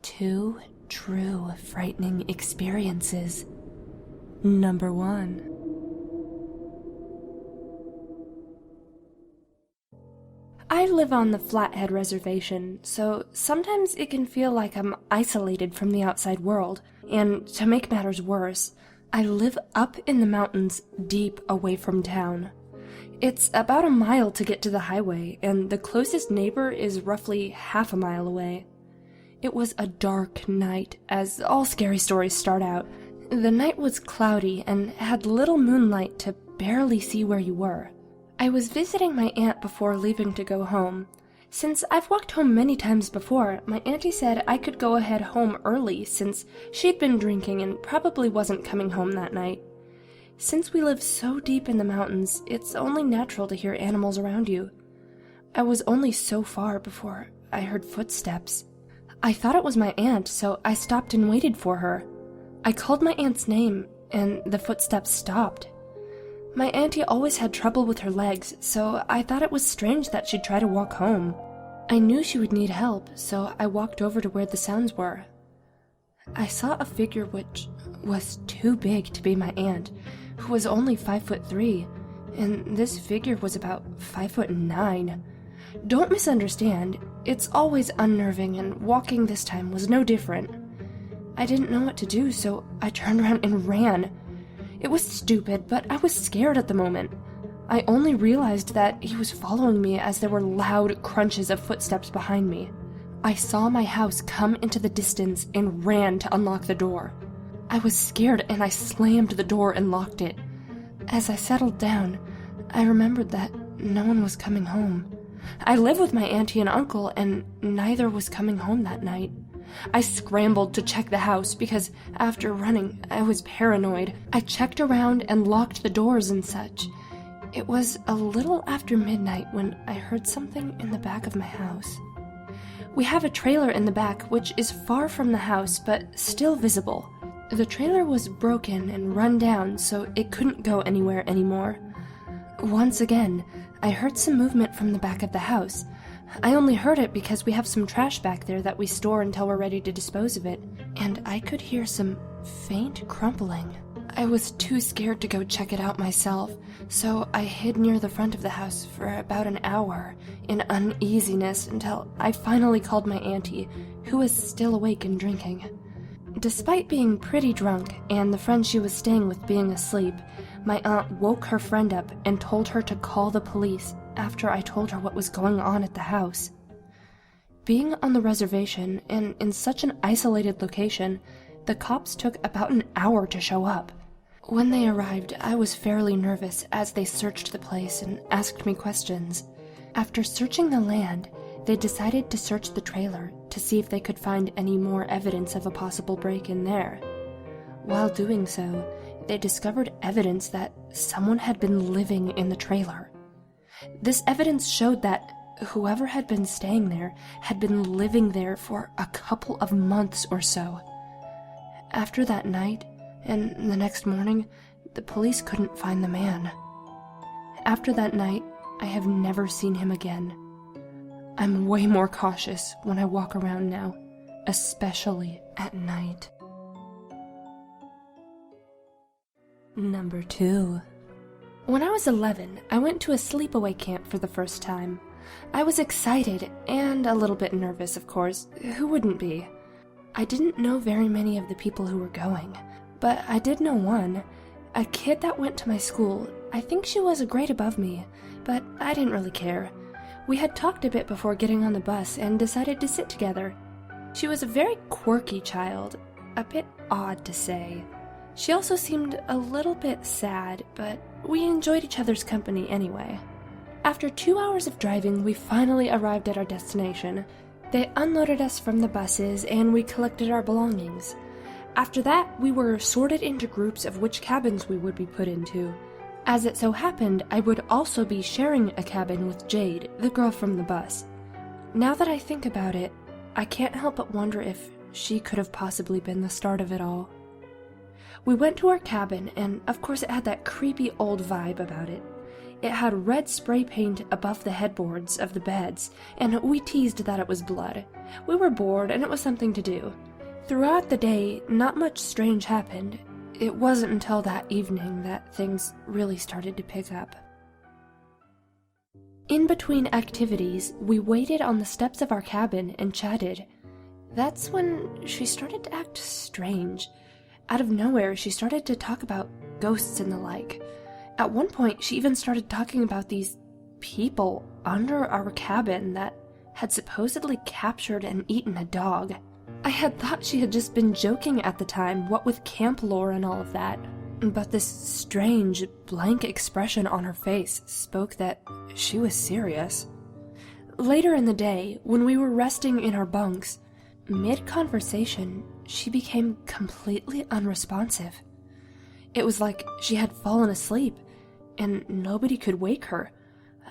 Two true frightening experiences. Number 1. I live on the Flathead Reservation, so sometimes it can feel like I'm isolated from the outside world, and to make matters worse, I live up in the mountains deep away from town. It's about a mile to get to the highway, and the closest neighbor is roughly half a mile away. It was a dark night, as all scary stories start out. The night was cloudy and had little moonlight to barely see where you were. I was visiting my aunt before leaving to go home. Since I've walked home many times before, my auntie said I could go ahead home early since she'd been drinking and probably wasn't coming home that night. Since we live so deep in the mountains, it's only natural to hear animals around you. I was only so far before I heard footsteps. I thought it was my aunt, so I stopped and waited for her. I called my aunt's name, and the footsteps stopped. My auntie always had trouble with her legs, so I thought it was strange that she'd try to walk home. I knew she would need help, so I walked over to where the sounds were. I saw a figure which was too big to be my aunt, who was only 5'3", and this figure was about 5'9". Don't misunderstand, it's always unnerving, and walking this time was no different. I didn't know what to do, so I turned around and ran. It was stupid, but I was scared at the moment. I only realized that he was following me as there were loud crunches of footsteps behind me. I saw my house come into the distance and ran to unlock the door. I was scared and I slammed the door and locked it. As I settled down, I remembered that no one was coming home. I live with my auntie and uncle, and neither was coming home that night. I scrambled to check the house because after running, I was paranoid. I checked around and locked the doors and such. It was a little after midnight when I heard something in the back of my house. We have a trailer in the back which is far from the house but still visible. The trailer was broken and run down, so it couldn't go anywhere anymore. Once again, I heard some movement from the back of the house. I only heard it because we have some trash back there that we store until we're ready to dispose of it, and I could hear some faint crumpling. I was too scared to go check it out myself, so I hid near the front of the house for about an hour in uneasiness until I finally called my auntie, who was still awake and drinking. Despite being pretty drunk and the friend she was staying with being asleep, my aunt woke her friend up and told her to call the police after I told her what was going on at the house. Being on the reservation and in such an isolated location, the cops took about an hour to show up. When they arrived, I was fairly nervous as they searched the place and asked me questions. After searching the land, they decided to search the trailer to see if they could find any more evidence of a possible break-in there. While doing so, they discovered evidence that someone had been living in the trailer. This evidence showed that whoever had been staying there had been living there for a couple of months or so. After that night, and the next morning, the police couldn't find the man. After that night, I have never seen him again. I'm way more cautious when I walk around now, especially at night. Number 2. When I was 11, I went to a sleepaway camp for the first time. I was excited and a little bit nervous, of course. Who wouldn't be? I didn't know very many of the people who were going, but I did know one, a kid that went to my school. I think she was a grade above me, but I didn't really care. We had talked a bit before getting on the bus and decided to sit together. She was a very quirky child, a bit odd to say. She also seemed a little bit sad, but we enjoyed each other's company anyway. After 2 hours of driving, we finally arrived at our destination. They unloaded us from the buses and we collected our belongings. After that, we were sorted into groups of which cabins we would be put into. As it so happened, I would also be sharing a cabin with Jade, the girl from the bus. Now that I think about it, I can't help but wonder if she could have possibly been the start of it all. We went to our cabin, and of course it had that creepy old vibe about it. It had red spray paint above the headboards of the beds, and we teased that it was blood. We were bored, and it was something to do. Throughout the day, not much strange happened. It wasn't until that evening that things really started to pick up. In between activities, we waited on the steps of our cabin and chatted. That's when she started to act strange. Out of nowhere, she started to talk about ghosts and the like. At one point, she even started talking about these people under our cabin that had supposedly captured and eaten a dog. I had thought she had just been joking at the time, what with camp lore and all of that. But this strange, blank expression on her face spoke that she was serious. Later in the day, when we were resting in our bunks, mid-conversation, she became completely unresponsive. It was like she had fallen asleep, and nobody could wake her.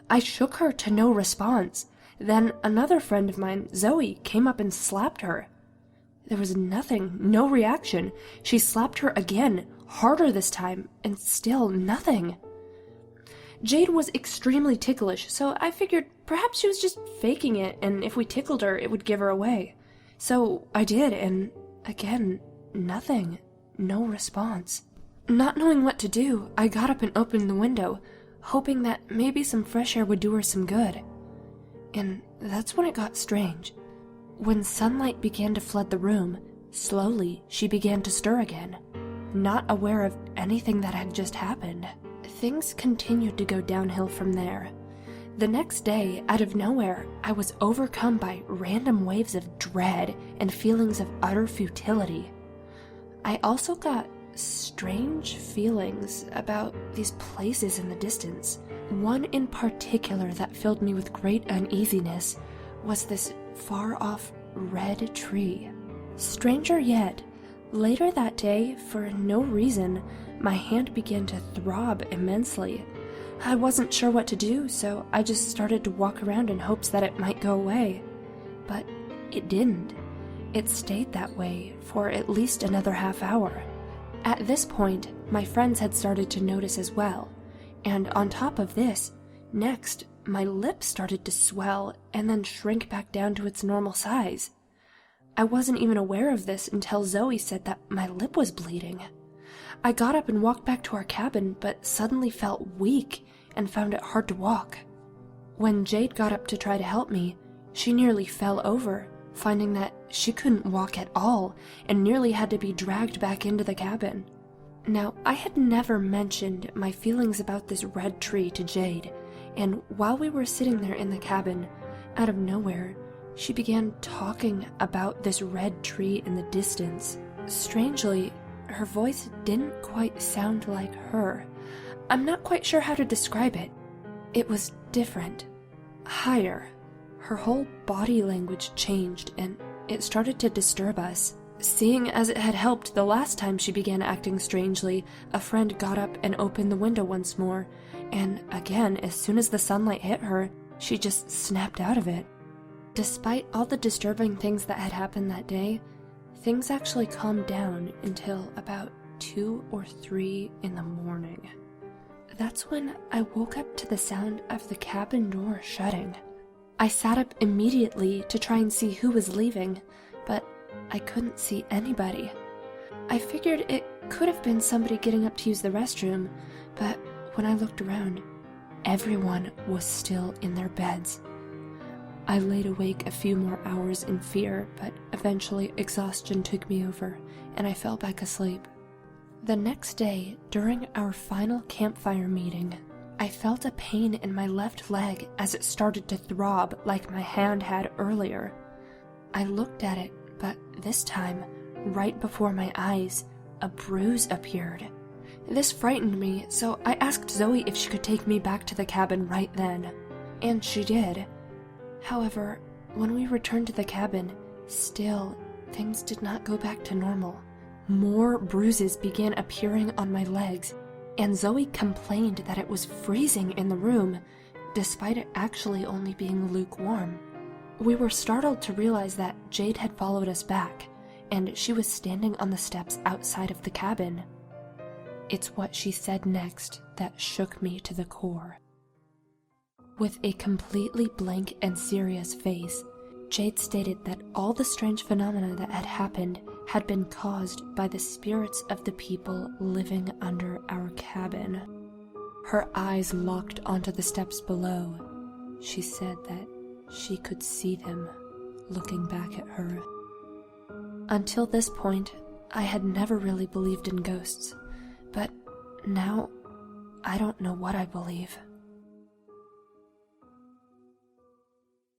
I shook her to no response. Then another friend of mine, Zoe, came up and slapped her. There was nothing, no reaction. She slapped her again, harder this time, and still nothing. Jade was extremely ticklish, so I figured perhaps she was just faking it, and if we tickled her, it would give her away. So I did, and again, nothing, no response. Not knowing what to do, I got up and opened the window, hoping that maybe some fresh air would do her some good. And that's when it got strange. When sunlight began to flood the room, slowly she began to stir again, not aware of anything that had just happened. Things continued to go downhill from there. The next day, out of nowhere, I was overcome by random waves of dread and feelings of utter futility. I also got strange feelings about these places in the distance. One in particular that filled me with great uneasiness was this far-off red tree. Stranger yet, later that day, for no reason, my hand began to throb immensely. I wasn't sure what to do, so I just started to walk around in hopes that it might go away. But it didn't. It stayed that way for at least another half hour. At this point, my friends had started to notice as well, and on top of this, next, my lip started to swell and then shrink back down to its normal size. I wasn't even aware of this until Zoe said that my lip was bleeding. I got up and walked back to our cabin, but suddenly felt weak and found it hard to walk. When Jade got up to try to help me, she nearly fell over, finding that she couldn't walk at all and nearly had to be dragged back into the cabin. Now, I had never mentioned my feelings about this red tree to Jade, and while we were sitting there in the cabin, out of nowhere, she began talking about this red tree in the distance. Strangely, her voice didn't quite sound like her. I'm not quite sure how to describe it. It was different, higher. Her whole body language changed, and it started to disturb us. Seeing as it had helped the last time she began acting strangely, a friend got up and opened the window once more, and again, as soon as the sunlight hit her, she just snapped out of it. Despite all the disturbing things that had happened that day, things actually calmed down until about 2 or 3 in the morning. That's when I woke up to the sound of the cabin door shutting. I sat up immediately to try and see who was leaving, but I couldn't see anybody. I figured it could have been somebody getting up to use the restroom, but when I looked around, everyone was still in their beds. I laid awake a few more hours in fear, but eventually exhaustion took me over, and I fell back asleep. The next day, during our final campfire meeting, I felt a pain in my left leg as it started to throb like my hand had earlier. I looked at it, but this time, right before my eyes, a bruise appeared. This frightened me, so I asked Zoe if she could take me back to the cabin right then, and she did. However, when we returned to the cabin, still, things did not go back to normal. More bruises began appearing on my legs, and Zoe complained that it was freezing in the room, despite it actually only being lukewarm. We were startled to realize that Jade had followed us back, and she was standing on the steps outside of the cabin. It's what she said next that shook me to the core. With a completely blank and serious face, Jade stated that all the strange phenomena that had happened had been caused by the spirits of the people living under our cabin. Her eyes locked onto the steps below. She said that she could see them looking back at her. Until this point, I had never really believed in ghosts, but now I don't know what I believe.